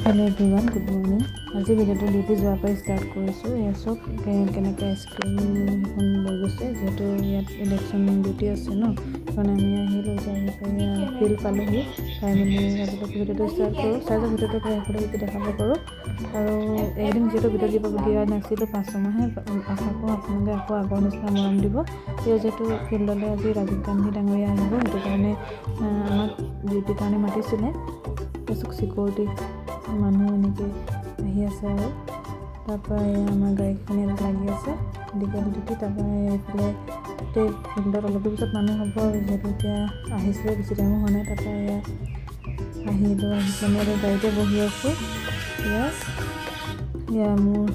hello everyone good morning आज video डिউटी जोৱাৰ পৰা start কৰিছোঁ এয়া চব কেনেকৈ আইচক্ৰীম এখন লৈ গৈছে যিহেতু ইয়াত ইলেকশ্যন ডিউটি আছে ন সেইকাৰণে আমি আহিলোঁ যাই ফিল পালোঁহি পাই মেলি আজিলৈকে ভিডিঅ'টো ষ্টাৰ্ট কৰোঁ চাইজৰ ভিডিঅ'টো এফালে দেখাব পাৰোঁ আৰু একদিন যিহেতু ভিডিঅ' দিয়া নাছিলোঁ 5 মাহে আশা কৰোঁ আপোনালোকে আকৌ আগৰ নিচিনা মৰম দিব এই যিহেতু ফিল্ডলৈ আজি ৰাজীৱ গান্ধী ডাঙৰীয়া আহিব সেইটো কাৰণে আমাক ডিউটিৰ কাৰণে মাতিছিলে তাৰপিছত চিকিউৰিটি মানুহ এনেকৈ আহি আছে আৰু তাৰপৰা আমাৰ গাড়ীখন ইয়াত লাগি আছে মেডিকেল ডিউটি তাৰপৰা এইফালে গোটেই ফিল্ডত অলপ পিছত মানুহ হ'ব যিহেতু এতিয়া আহিছিলে বেছি টাইমো হোৱা নাই তাৰপৰা আহিলোঁ আহি গাড়ীতে বহি আছোঁ এয়া মোৰ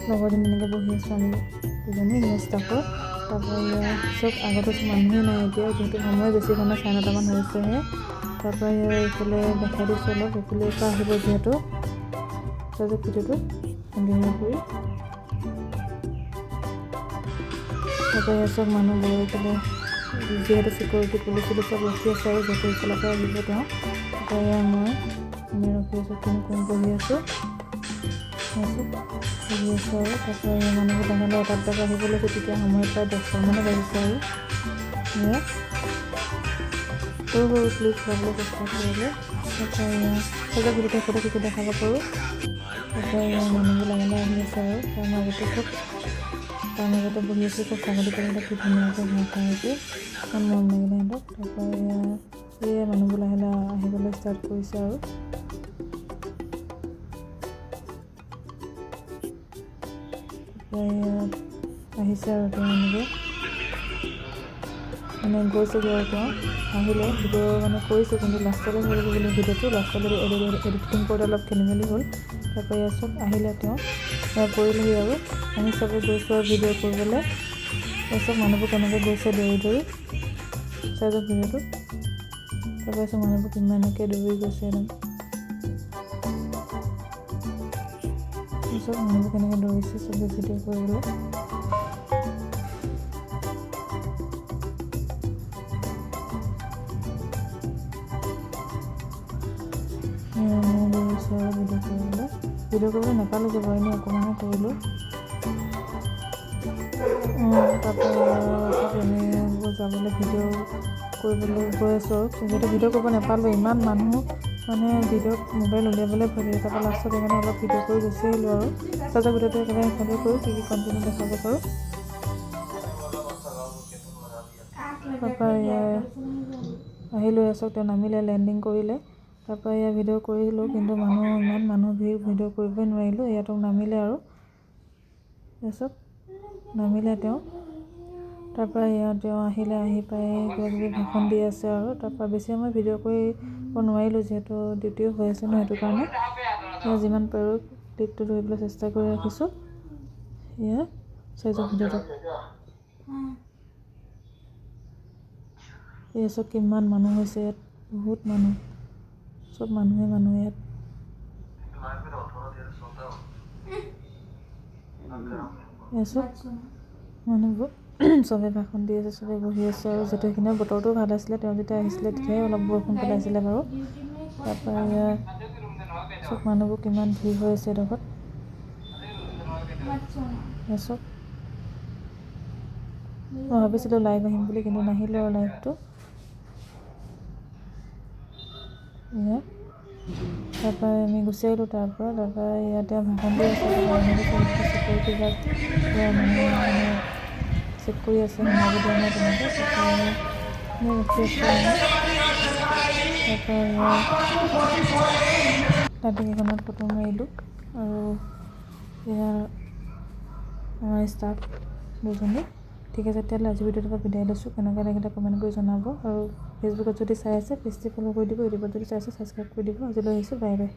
লগৰজনী এনেকৈ বহি আছোঁ আমি দুজনী ষ্টাফৰ তাৰপৰা চব আগতে মানুহেই নাই এতিয়া যিহেতু সময় বেছি হোৱা নাই 9:30 মান হৈছেহে তাৰপৰা এইফালে দেখাই দিছোঁ অলপ এইফালে পৰা আহিব যিহেতু তাৰপিছত ভিডিঅ'টো কণ্টিনিউ কৰি তাৰপৰা চব মানুহ গৈ পেলাই যিহেতু চিকিউৰিটি পুলিচ চব ৰখি আছে আৰু যিহেতু এইফালৰ পৰা আহিব তেওঁ তাৰপৰা মই ৰখি আছোঁ কোন বহি আছোঁ বহি আছোঁ আৰু তাৰপৰা মানুহবোৰ তেনেহ'লে এটা দুটাকৈ আহিব লৈছোঁ তেতিয়া সময় প্ৰায় 10টামানে বাজিছে আৰু সৰু ক্লিপ ল'বলৈ চেষ্টা কৰিলে তাৰপৰা ভিডিঅ'টো ফটো দেখাব পাৰোঁ তাৰপৰা মানুহবোৰ লাহে লাহে আহি আছে আৰু তাৰ মাজতে বহি আছোঁ চব ছাগলী পেলাই খুব ধুনীয়াকৈ ঘাঁহ খাই আছে ইমান মৰম লাগিলে সিহঁতক তাৰপৰা এই মানুহবোৰ লাহে লাহে আহিবলৈ ষ্টাৰ্ট কৰিছে আৰু আহিছে আৰু তেওঁ এনেকৈ মানে গৈছেগৈ আৰু তেওঁ আহিলে ভিডিঅ' মানে কৰিছোঁ কিন্তু লাষ্টলৈ হৈ গ'ল ভিডিঅ'টো লাষ্টলৈ এডিটিং কৰোঁতে অলপ খেলি মেলি হ'ল তাৰপৰা চব আহিলে তেওঁ কৰিলোহি আৰু আমি চবে গৈছোঁ আৰু ভিডিঅ' কৰিবলৈ চব মানুহবোৰ কেনেকৈ গৈছে দৌৰি দৌৰি চাইজৰ ভিডিঅ'টো তাৰপৰা চব মানুহবোৰ কিমানকৈ দৌৰি গৈছে একদম চব মানুহবোৰ কেনেকৈ দৌৰিছে চবে ভিডিঅ' কৰিবলৈ ভিডিঅ' কৰিবলৈ নাপালোঁ যে এনেই অকণমানে কৰিলোঁ তাৰপৰা এনেবোৰ যাবলৈ ভিডিঅ' কৰিবলৈ গৈ আছোঁ আৰু যিহেতু ভিডিঅ' কৰিব নাপালোঁ ইমান মানুহ মানে ভিডিঅ'ত মোবাইল উলিয়াবলৈ ভয় লাগে তাৰপৰা লাষ্টত সেইকাৰণে অলপ ভিডিঅ' কৰি গুচি আহিলোঁ আৰু চাৰ্জৰ ভিডিঅ'টো একেবাৰে সেইফালে কৰোঁ কি কণ্টিনিউ দেখাব পাৰোঁ তাৰপৰা আহিলোঁ চব তেওঁ নামিলে লেণ্ডিং কৰিলে তাৰপৰা ভিডিঅ' কৰিলোঁ কিন্তু ইমান মানুহ ভিডিঅ' কৰিবই নোৱাৰিলোঁ ইয়াতো নামিলে আৰু তাৰপিছত নামিলে তেওঁ তাৰপৰা তেওঁ আহিলে আহি পাই কিবাকিবি ভাষণ দি আছে আৰু তাৰপৰা বেছি সময় ভিডিঅ' কৰিব নোৱাৰিলোঁ যিহেতু ডিউটিও হৈ আছে ন সেইটো কাৰণে যিমান পাৰোঁ ক্লিপটো ধৰিবলৈ চেষ্টা কৰি ৰাখিছোঁ এয়া চাইজৰ ভিডিঅ'টো এয়া চব কিমান মানুহ হৈছে ইয়াত বহুত মানুহ চব মানুহে ইয়াত চব মানুহবোৰ চবে ভাষণ দি আছে চবে বহি আছে আৰু যিহেতু সেইখিনি বতৰটো ভাল আছিলে তেওঁ যেতিয়া আহিছিলে তেতিয়াই অলপ বৰষুণ পেলাইছিলে বাৰু তাৰপৰা চব মানুহবোৰ কিমান ভিৰ হৈ আছে এডোখৰত চব মই ভাবিছিলোঁ লাইভ আহিম বুলি কিন্তু নাহিলোঁ আৰু লাইভটো তাৰপৰা আমি গুচি আহিলোঁ তাৰপৰা ইয়াতে ভাষণ দি আছে চিকিউৰিটি গাৰ্ড মানে চেক কৰি আছে সোমাব দিয়া নাই তেনেকৈ ৰখি আছোঁ তাৰপৰা কেইখনত ফটো মাৰিলোঁ আৰু এয়া আমাৰ ষ্টাফ দুজনী ঠিক আছে তেতিয়াহ'লে আজি ভিডিঅ'টোৰ পৰা বিদায় লৈছোঁ কেনেকৈ লাগিলে কমেণ্ট কৰি জনাব আৰু ফেচবুকত যদি চাই আছে পেজটো ফ'ল' কৰি দিব ইউটিউবত যদি চাই আছে ছাবস্ক্ৰাইব কৰি দিব আজিলৈ আহিছোঁ বাই বাই